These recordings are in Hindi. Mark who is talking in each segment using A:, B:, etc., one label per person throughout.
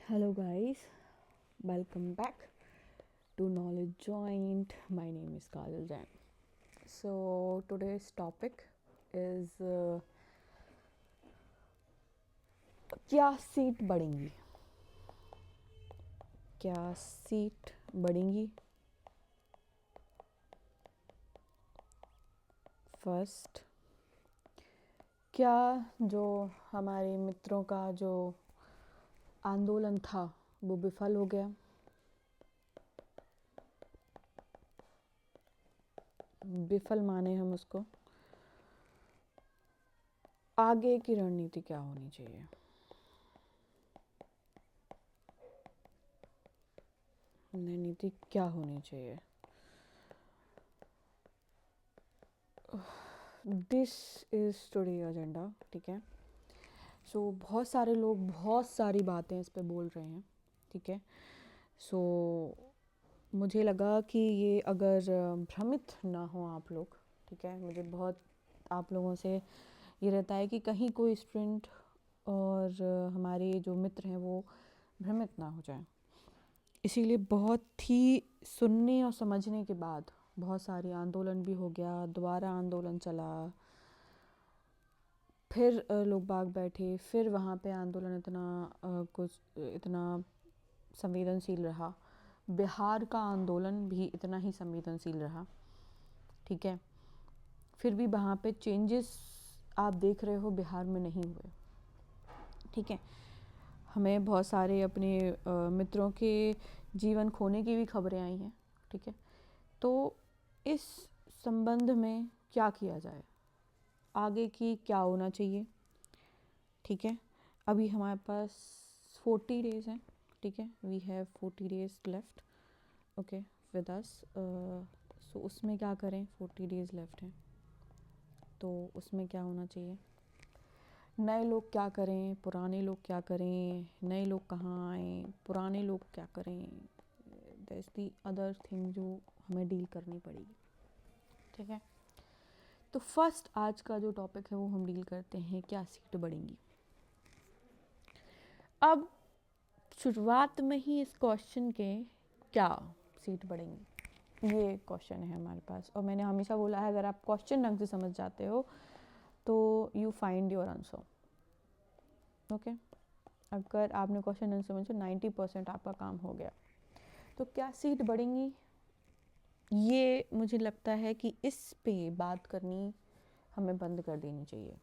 A: Hello, guys. Welcome back to Knowledge Joint. My name is Kajal Jain. So, today's topic is क्या सीट बढ़ेंगी? क्या सीट बढ़ेंगी? फर्स्ट, क्या जो हमारे मित्रों का जो आंदोलन था वो विफल हो गया? विफल माने हम उसको। आगे की रणनीति क्या होनी चाहिए? रणनीति क्या होनी चाहिए? दिस इज़ टुडे एजेंडा, ठीक है। सो बहुत सारे लोग बहुत सारी बातें इस पे बोल रहे हैं, ठीक है। सो मुझे लगा कि ये अगर भ्रमित ना हो आप लोग, ठीक है। मुझे बहुत आप लोगों से ये रहता है कि कहीं कोई स्टूडेंट और हमारे जो मित्र हैं वो भ्रमित ना हो जाए, इसीलिए बहुत ही सुनने और समझने के बाद बहुत सारी आंदोलन भी हो गया, दोबारा आंदोलन चला, फिर लोग बाग बैठे, फिर वहाँ पे आंदोलन इतना संवेदनशील रहा। बिहार का आंदोलन भी इतना ही संवेदनशील रहा, ठीक है। फिर भी वहाँ पे चेंजेस आप देख रहे हो बिहार में नहीं हुए, ठीक है। हमें बहुत सारे अपने मित्रों के जीवन खोने की भी खबरें आई हैं, ठीक है। तो इस संबंध में क्या किया जाए, आगे की क्या होना चाहिए, ठीक है। अभी हमारे पास 40 डेज़ हैं, ठीक है। We have 40 days left, okay, with us. So उसमें क्या करें? 40 डेज़ लेफ्ट हैं, तो उसमें क्या होना चाहिए? नए लोग क्या करें, पुराने लोग क्या करें, नए लोग कहाँ आएँ, पुराने लोग क्या करें? दैट्स दी अदर थिंग जो हमें डील करनी पड़ेगी, ठीक है। तो फर्स्ट आज का जो टॉपिक है वो हम डील करते हैं, क्या सीट बढ़ेंगी। अब शुरुआत में ही इस क्वेश्चन के क्या सीट बढ़ेंगी, ये क्वेश्चन है हमारे पास। और मैंने हमेशा बोला है, अगर आप क्वेश्चन ढंग से समझ जाते हो तो you find your answer, okay. अगर आपने क्वेश्चन ढंग से समझो 90% आपका काम हो गया। तो क्या सीट बढ़ेंगी, ये मुझे लगता है कि इस पे बात करनी हमें बंद कर देनी चाहिए।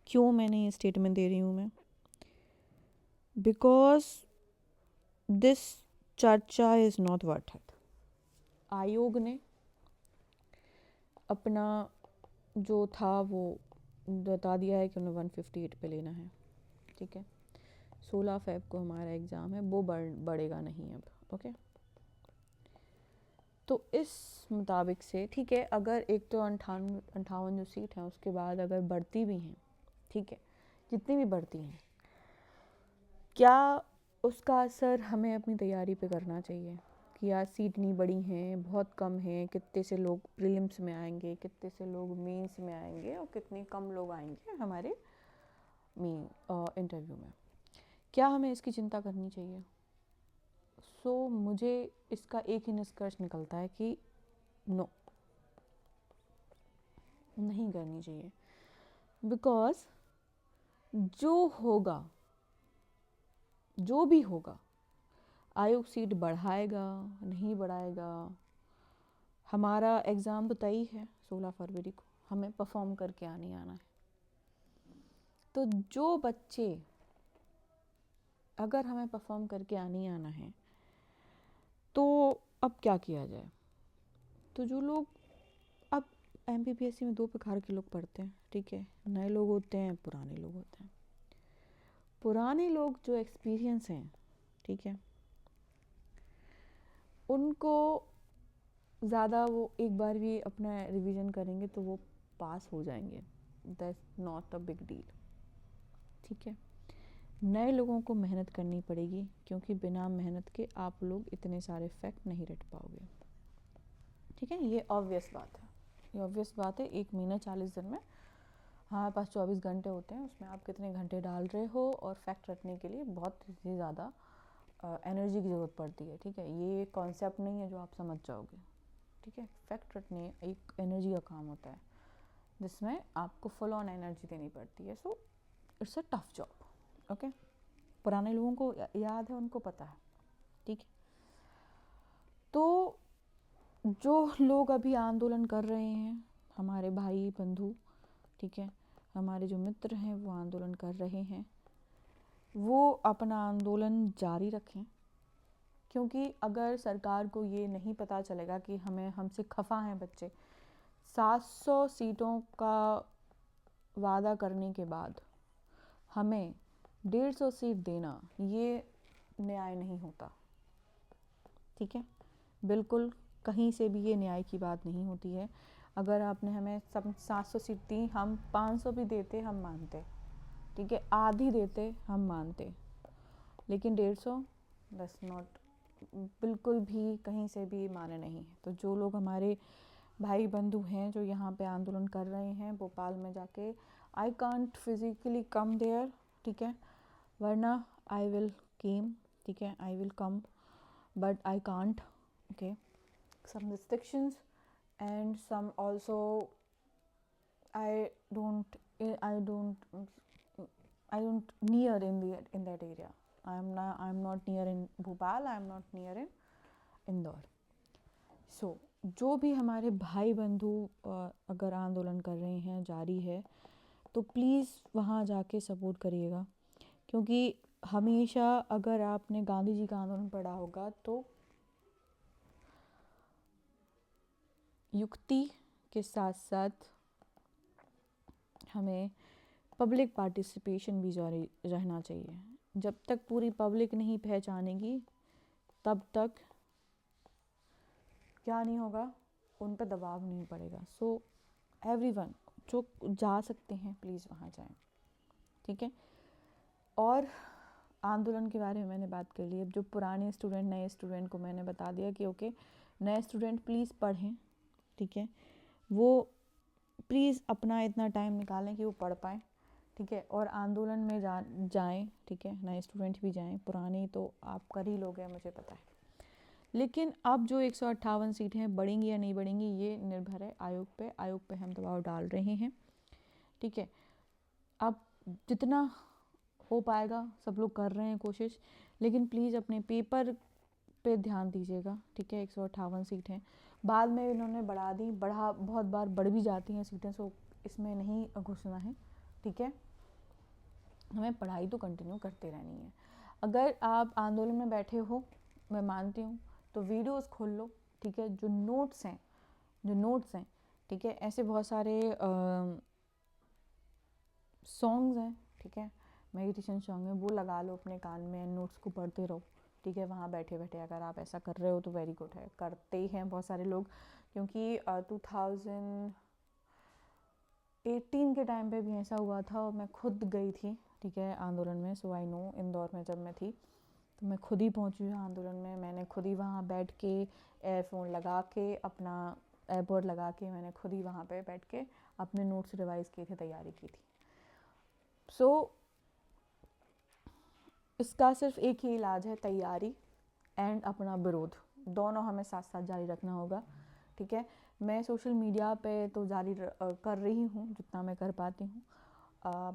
A: क्यों मैंने ये स्टेटमेंट दे रही हूँ मैं? बिकॉज दिस चर्चा इज़ नॉट वर्थ इट। आयोग ने अपना जो था वो बता दिया है कि उन्हें 158 पे लेना है, ठीक है। 16 फ़रवरी को हमारा एग्ज़ाम है, वो बढ़ेगा नहीं अब, ओके। तो इस मुताबिक से ठीक है, अगर एक तो 58 जो सीट हैं उसके बाद अगर बढ़ती भी हैं, ठीक है, जितनी भी बढ़ती हैं, क्या उसका असर हमें अपनी तैयारी पे करना चाहिए कि यार सीट नहीं बढ़ी हैं, बहुत कम हैं, कितने से लोग प्रीलिम्स में आएंगे, कितने से लोग मेंस में आएंगे और कितने कम लोग आएंगे हमारे इंटरव्यू में, क्या हमें इसकी चिंता करनी चाहिए? सो मुझे इसका एक ही निष्कर्ष निकलता है कि नो, नहीं करनी चाहिए। बिकॉज जो होगा, जो भी होगा, आयोग सीट बढ़ाएगा नहीं बढ़ाएगा, हमारा एग्ज़ाम तो तय है 16 फरवरी को, हमें परफॉर्म करके आना है। तो जो बच्चे, अगर हमें परफॉर्म करके आना है तो अब क्या किया जाए? तो जो लोग, अब MPPSC में 2 प्रकार के लोग पढ़ते हैं, ठीक है। नए लोग होते हैं, पुराने लोग होते हैं। पुराने लोग जो एक्सपीरियंस हैं, ठीक है, उनको ज़्यादा वो एक बार भी अपना रिवीजन करेंगे तो वो पास हो जाएंगे, that's not a big deal, ठीक है। नए लोगों को मेहनत करनी पड़ेगी, क्योंकि बिना मेहनत के आप लोग इतने सारे फैक्ट नहीं रट पाओगे, ठीक है। ये ऑब्वियस बात है, ये ऑब्वियस बात है। 1 महीना 40 दिन में हमारे पास 24 घंटे होते हैं, उसमें आप कितने घंटे डाल रहे हो, और फैक्ट रखने के लिए बहुत ही ज़्यादा एनर्जी की ज़रूरत पड़ती है, ठीक है। ये कॉन्सेप्ट नहीं है जो आप समझ जाओगे, ठीक है। फैक्ट रखने एक एनर्जी का काम होता है जिसमें आपको फुल ऑन एनर्जी देनी पड़ती है। So it's a tough job, okay. पुराने लोगों को याद है, उनको पता है, ठीक है। तो जो लोग अभी आंदोलन कर रहे हैं, हमारे भाई बंधु, ठीक है, हमारे जो मित्र हैं वो आंदोलन कर रहे हैं, वो अपना आंदोलन जारी रखें। क्योंकि अगर सरकार को ये नहीं पता चलेगा कि हमसे खफा हैं बच्चे, 700 सीटों का वादा करने के बाद हमें 150 सीट देना, ये न्याय नहीं होता, ठीक है। बिल्कुल कहीं से भी ये न्याय की बात नहीं होती है। अगर आपने हमें सब 700 सीट दी, हम 500 भी देते हम मानते, ठीक है, आधी देते हम मानते, लेकिन 150 दैट्स नॉट, बिल्कुल भी कहीं से भी माने नहीं है। तो जो लोग हमारे भाई बंधु हैं जो यहाँ पे आंदोलन कर रहे हैं भोपाल में जाके, I can't physically come there, ठीक है, वरना आई विल केम, ठीक है, I will come, but I can't, okay. Some restrictions and some also I don't I don't I don't near in that area. I'm not near in Bhopal, I'm not near in Indore. So जो भी हमारे भाई बंधु अगर आंदोलन कर रहे हैं, जारी है, तो प्लीज़ वहाँ जाके सपोर्ट करिएगा। क्योंकि हमेशा अगर आपने गांधी जी का आंदोलन पढ़ा होगा तो युक्ति के साथ साथ हमें पब्लिक पार्टिसिपेशन भी जारी रहना चाहिए। जब तक पूरी पब्लिक नहीं पहचानेगी तब तक क्या नहीं होगा, उन पर दबाव नहीं पड़ेगा। सो एवरीवन जो जा सकते हैं प्लीज़ वहाँ जाएं, ठीक है। और आंदोलन के बारे में मैंने बात कर ली। अब जो पुराने स्टूडेंट, नए स्टूडेंट को मैंने बता दिया कि ओके, नए स्टूडेंट प्लीज़ पढ़ें, ठीक है, वो प्लीज़ अपना इतना टाइम निकालें कि वो पढ़ पाएँ, ठीक है, और आंदोलन में जाएं, ठीक है। नए स्टूडेंट भी जाएं, पुराने तो आप कर ही लोगे, मुझे पता है। लेकिन अब जो 158 सीटें हैं बढ़ेंगी या नहीं बढ़ेंगी, ये निर्भर है आयोग पे। आयोग पे हम दबाव डाल रहे हैं, ठीक है। अब जितना हो पाएगा सब लोग कर रहे हैं कोशिश, लेकिन प्लीज़ अपने पेपर पे ध्यान दीजिएगा, ठीक है। 158 सीट हैं, बाद में इन्होंने बहुत बार बढ़ भी जाती हैं सीटें, सो इसमें नहीं घुसना है, ठीक है। हमें पढ़ाई तो कंटिन्यू करते रहनी है। अगर आप आंदोलन में बैठे हो, मैं मानती हूँ, तो वीडियोस खोल लो, ठीक है। जो नोट्स हैं, ठीक है, ऐसे बहुत सारे सॉन्ग्स हैं, ठीक है, मेडिटेशन सॉन्ग है, वो लगा लो अपने कान में, नोट्स को पढ़ते रहो, ठीक है। वहाँ बैठे बैठे अगर आप ऐसा कर रहे हो तो वेरी गुड है, करते हैं बहुत सारे लोग। क्योंकि 2018 के टाइम पे भी ऐसा हुआ था, और मैं खुद गई थी, ठीक है, आंदोलन में। सो आई नो, इंदौर में जब मैं थी तो मैं खुद ही पहुंची हूँ आंदोलन में। मैंने खुद ही वहाँ बैठ के एयरफोन लगा के, अपना एयरपोर्ट लगा के, मैंने खुद ही वहाँ पे बैठ के अपने नोट्स रिवाइज़ किए थे, तैयारी की थी। सो इसका सिर्फ एक ही इलाज है, तैयारी एंड अपना विरोध, दोनों हमें साथ साथ जारी रखना होगा, ठीक है। मैं सोशल मीडिया पे तो जारी कर रही हूँ जितना मैं कर पाती हूँ,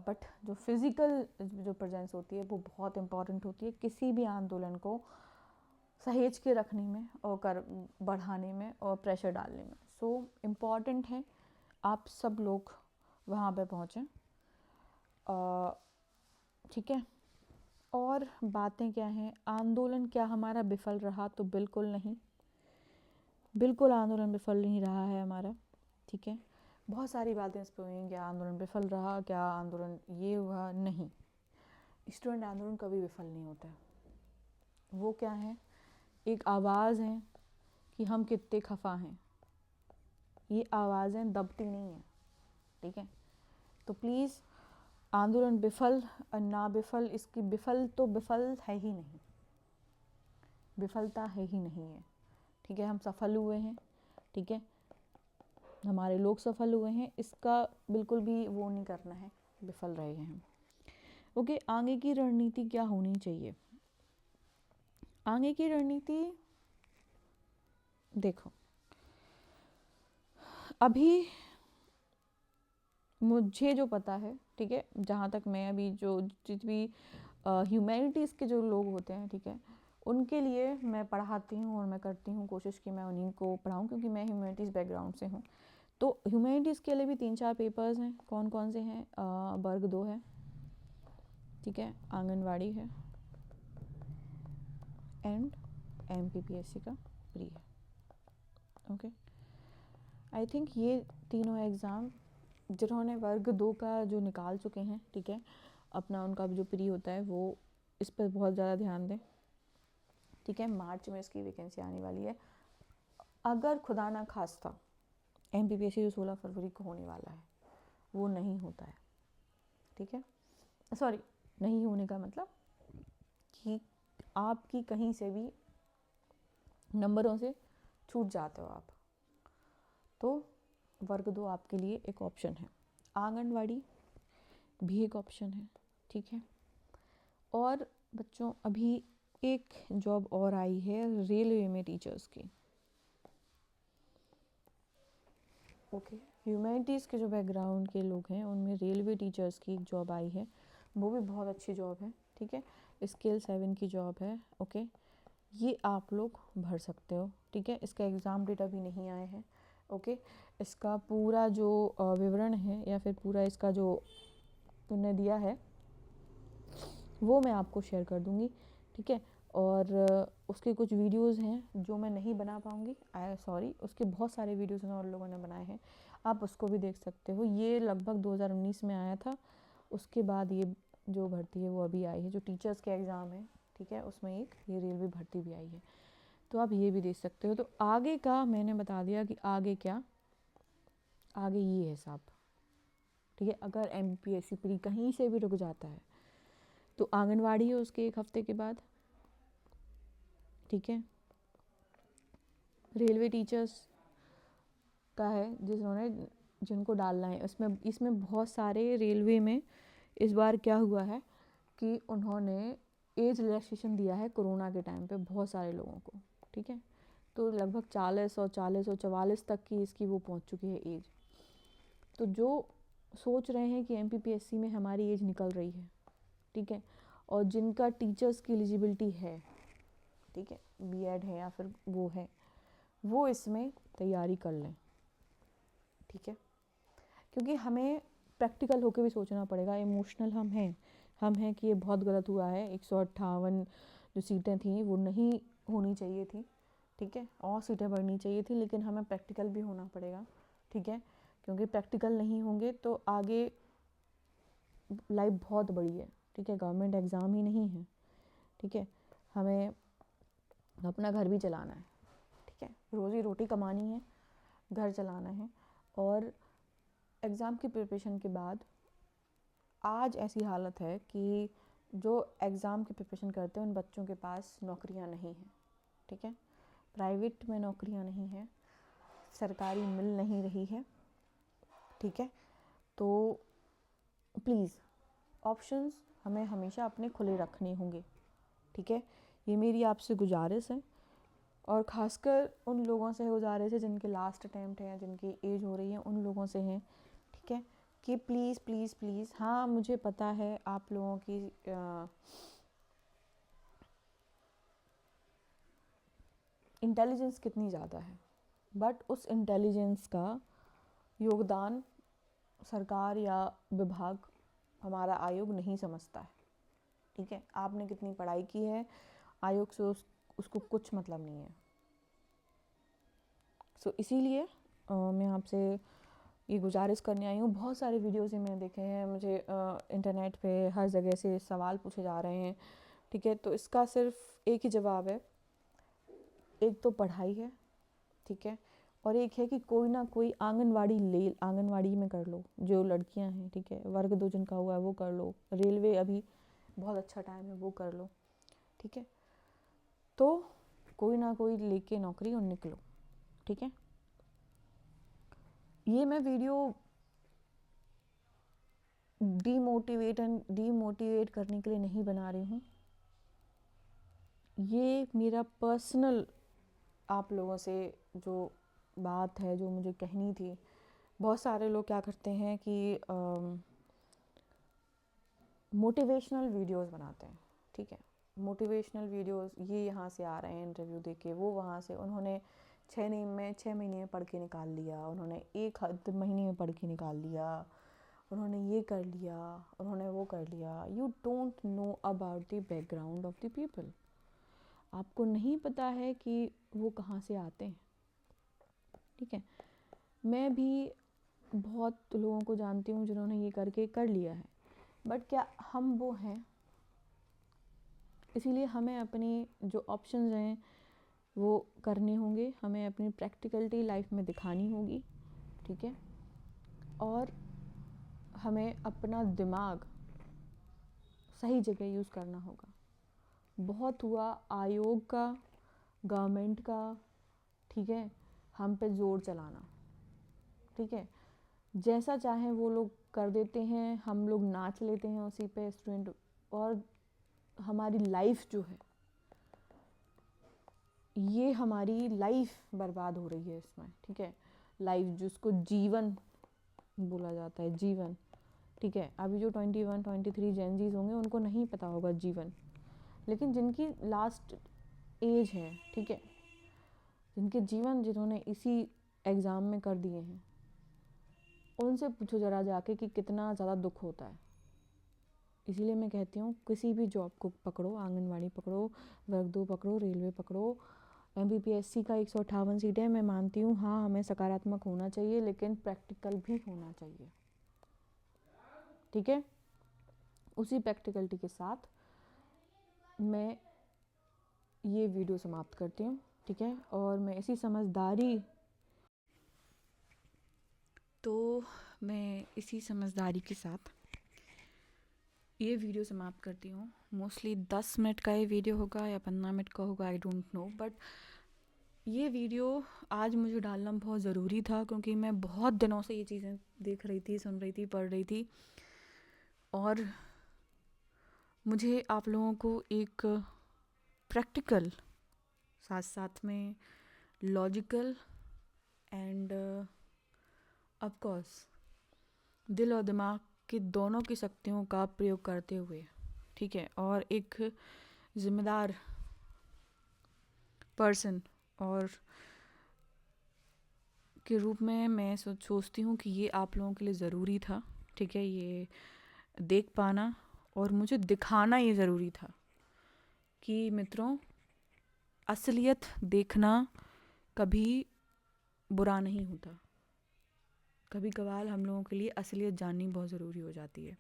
A: बट जो फिज़िकल जो प्रेजेंस होती है वो बहुत इम्पॉर्टेंट होती है किसी भी आंदोलन को सहेज के रखने में और बढ़ाने में और प्रेशर डालने में। सो इम्पॉर्टेंट है आप सब लोग वहाँ पे पहुँचें, ठीक है। और बातें क्या हैं, आंदोलन क्या हमारा विफल रहा? तो बिल्कुल नहीं, बिल्कुल आंदोलन विफल नहीं रहा है हमारा, ठीक है। बहुत सारी बातें इस पर हुई, क्या आंदोलन विफल रहा, क्या आंदोलन ये हुआ, नहीं। स्टूडेंट आंदोलन कभी विफल नहीं होता है। वो क्या है, एक आवाज़ है कि हम कितने खफा हैं, ये आवाज़ें दबती नहीं हैं, ठीक है। तो प्लीज़ आंदोलन विफल ना विफल, इसकी विफल तो विफल है ही नहीं, विफलता है ही नहीं है, ठीक है। हम सफल हुए हैं, ठीक है। हमारे लोग सफल हुए हैं, इसका बिल्कुल भी वो नहीं करना है, विफल रहे हैं हम। ओके, आगे की रणनीति क्या होनी चाहिए? आगे की रणनीति देखो, अभी मुझे जो पता है, ठीक है, जहाँ तक मैं अभी जो जितनी ह्यूमैनिटीज़ के जो लोग होते हैं, ठीक है, उनके लिए मैं पढ़ाती हूँ और मैं करती हूँ कोशिश कि मैं उन्हीं को पढ़ाऊँ, क्योंकि मैं ह्यूमैनिटीज़ बैकग्राउंड से हूँ। तो ह्यूमैनिटीज़ के लिए भी 3-4 पेपर्स हैं। कौन कौन से हैं? वर्ग 2 है, ठीक है, आंगनवाड़ी है, एंड MPPSC का प्री है। ओके, आई थिंक ये तीनों एग्ज़ाम जिन्होंने वर्ग 2 का जो निकाल चुके हैं, ठीक है, अपना उनका जो प्री होता है, वो इस पर बहुत ज़्यादा ध्यान दें, ठीक है। मार्च में इसकी वैकेंसी आने वाली है। अगर खुदा ना खास्ता MPPSC जो 16 फरवरी को होने वाला है वो नहीं होता है, ठीक है, सॉरी, नहीं होने का मतलब कि आपकी कहीं से भी नंबरों से छूट जाते हो आप, तो वर्ग 2 आपके लिए एक ऑप्शन है। आंगनवाड़ी भी एक ऑप्शन है, ठीक है। और बच्चों, अभी एक जॉब और आई है रेलवे में टीचर्स की। ओके, ह्यूमैनिटीज़ के जो बैकग्राउंड के लोग हैं उनमें रेलवे टीचर्स की एक जॉब आई है, वो भी बहुत अच्छी जॉब है, ठीक है, स्केल 7 की जॉब है। ओके, ये आप लोग भर सकते हो, ठीक है। इसका एग्ज़ाम डेट अभी नहीं आए हैं। ओके, इसका पूरा जो विवरण है या फिर पूरा इसका जो तुमने दिया है वो मैं आपको शेयर कर दूँगी, ठीक है। और उसके कुछ वीडियोस हैं जो मैं नहीं बना पाऊँगी, आई सॉरी, उसके बहुत सारे वीडियोस हैं और लोगों ने बनाए हैं, आप उसको भी देख सकते हो। ये लगभग 2019 में आया था, उसके बाद ये जो भर्ती है वो अभी आई है, जो टीचर्स के एग्ज़ाम है, ठीक है, उसमें एक ये रेलवे भर्ती भी आई है, तो आप ये भी देख सकते हो। तो आगे का मैंने बता दिया कि आगे क्या, आगे ये है साहब, ठीक है। अगर MPSC प्री कहीं से भी रुक जाता है तो आंगनवाड़ी है उसके 1 हफ्ते के बाद, ठीक है। रेलवे टीचर्स का है जिनको डालना है, इसमें बहुत सारे रेलवे में इस बार क्या हुआ है कि उन्होंने एज रिलैक्सेशन दिया है कोरोना के टाइम पे बहुत सारे लोगों को, ठीक है। तो लगभग 40 और 44 तक की इसकी वो पहुंच चुकी है एज। तो जो सोच रहे हैं कि MPPSC में हमारी एज निकल रही है, ठीक है, और जिनका टीचर्स की एलिजिबिलिटी है, ठीक है, BEd है या फिर वो है, वो इसमें तैयारी कर लें, ठीक है। क्योंकि हमें प्रैक्टिकल होकर भी सोचना पड़ेगा, इमोशनल हम हैं कि ये बहुत गलत हुआ है, 158 जो सीटें थी वो नहीं होनी चाहिए थी, ठीक है, और सीटें बढ़नी चाहिए थी, लेकिन हमें प्रैक्टिकल भी होना पड़ेगा, ठीक है। क्योंकि प्रैक्टिकल नहीं होंगे तो आगे लाइफ बहुत बड़ी है, ठीक है, गवर्नमेंट एग्ज़ाम ही नहीं है, ठीक है, हमें अपना घर भी चलाना है, ठीक है, रोज़ी रोटी कमानी है, घर चलाना है। और एग्ज़ाम की प्रिपरेशन के बाद आज ऐसी हालत है कि जो एग्ज़ाम की प्रिपरेशन करते हैं उन बच्चों के पास नौकरियां नहीं हैं, ठीक है, प्राइवेट में नौकरियां नहीं हैं, सरकारी मिल नहीं रही है, ठीक है। तो प्लीज़ ऑप्शंस हमें हमेशा अपने खुले रखने होंगे, ठीक है, ये मेरी आपसे गुजारिश है। और ख़ासकर उन लोगों से गुजारिश है जिनके लास्ट अटैम्प्ट है या जिनकी एज हो रही है, उन लोगों से हैं, ठीक है, कि प्लीज़ प्लीज़ प्लीज़, हाँ मुझे पता है आप लोगों की इंटेलिजेंस कितनी ज़्यादा है, बट उस इंटेलिजेंस का योगदान सरकार या विभाग, हमारा आयोग नहीं समझता है, ठीक है। आपने कितनी पढ़ाई की है, आयोग से उसको कुछ मतलब नहीं है। सो इसीलिए मैं आपसे ये गुजारिश करने आई हूँ। बहुत सारे वीडियोज़ मैंने देखे हैं, मुझे इंटरनेट पे हर जगह से सवाल पूछे जा रहे हैं, ठीक है, तो इसका सिर्फ एक ही जवाब है, एक तो पढ़ाई है, ठीक है, और एक है कि कोई ना कोई आंगनवाड़ी में कर लो, जो लड़कियां हैं, ठीक है, वर्ग 2 जिनका हुआ है वो कर लो, रेलवे अभी बहुत अच्छा टाइम है वो कर लो, ठीक है। तो कोई ना कोई लेके नौकरी और निकलो, ठीक है। ये मैं वीडियो डीमोटिवेट करने के लिए नहीं बना रही हूँ। ये मेरा पर्सनल आप लोगों से जो बात है, जो मुझे कहनी थी। बहुत सारे लोग क्या करते हैं कि मोटिवेशनल वीडियोस बनाते हैं, ठीक है। मोटिवेशनल वीडियोस, ये यहाँ से आ रहे हैं इंटरव्यू देके, वो वहाँ से, उन्होंने 6 महीने में पढ़ के निकाल लिया, उन्होंने 1 महीने में पढ़ के निकाल लिया, उन्होंने ये कर लिया, उन्होंने वो कर लिया। You don't know about the background of the people. आपको नहीं पता है कि वो कहाँ से आते हैं, ठीक है। मैं भी बहुत लोगों को जानती हूँ जिन्होंने ये करके कर लिया है, बट क्या हम वो हैं? इसीलिए हमें अपनी जो ऑप्शंस हैं वो करने होंगे, हमें अपनी प्रैक्टिकलिटी लाइफ में दिखानी होगी, ठीक है। और हमें अपना दिमाग सही जगह यूज़ करना होगा। बहुत हुआ आयोग का, गवर्नमेंट का, ठीक है, हम पे जोर चलाना, ठीक है। जैसा चाहे वो लोग कर देते हैं, हम लोग नाच लेते हैं उसी पे स्टूडेंट, और हमारी लाइफ जो है, ये हमारी लाइफ बर्बाद हो रही है इसमें, ठीक है। लाइफ जिसको जीवन बोला जाता है, जीवन, ठीक है। अभी जो 21-23 जेनजीज होंगे उनको नहीं पता होगा जीवन, लेकिन जिनकी लास्ट एज है, ठीक है, जिनके जीवन जिन्होंने इसी एग्ज़ाम में कर दिए हैं, उनसे पूछो ज़रा जाके कि कितना ज़्यादा दुख होता है। इसीलिए मैं कहती हूँ किसी भी जॉब को पकड़ो, आंगनवाड़ी पकड़ो, वर्ग 2 पकड़ो, रेलवे पकड़ो, MPPSC का 158 सीट है। मैं मानती हूँ हाँ, हमें सकारात्मक होना चाहिए, लेकिन प्रैक्टिकल भी होना चाहिए, ठीक है। उसी प्रैक्टिकलिटी के साथ मैं ये वीडियो समाप्त करती हूँ, ठीक है। और मैं इसी समझदारी के साथ ये वीडियो समाप्त करती हूँ। मोस्टली 10 मिनट का ये वीडियो होगा या 15 मिनट का होगा, आई डोंट नो, बट ये वीडियो आज मुझे डालना बहुत ज़रूरी था, क्योंकि मैं बहुत दिनों से ये चीज़ें देख रही थी, सुन रही थी, पढ़ रही थी, और मुझे आप लोगों को एक प्रैक्टिकल, साथ साथ में लॉजिकल एंड ऑफ कोर्स दिल और दिमाग के दोनों की शक्तियों का प्रयोग करते हुए, ठीक है, और एक ज़िम्मेदार पर्सन और के रूप में मैं सोचती हूँ कि ये आप लोगों के लिए ज़रूरी था, ठीक है। ये देख पाना और मुझे दिखाना ये ज़रूरी था कि मित्रों, असलियत देखना कभी बुरा नहीं होता। कभी कभार हम लोगों के लिए असलियत जाननी बहुत ज़रूरी हो जाती है,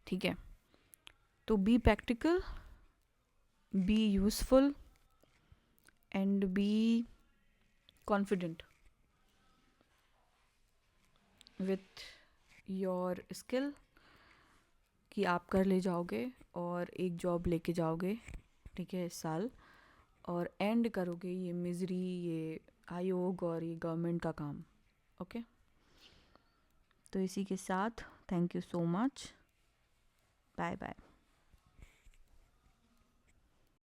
A: ठीक है। तो be practical, B useful and be confident with your skill कि आप कर ले जाओगे और एक जॉब लेके जाओगे, ठीक है, इस साल, और एंड करोगे ये मिज़री, ये आयोग और ये गवर्नमेंट का काम, ओके। तो इसी के साथ thank you so much, bye bye.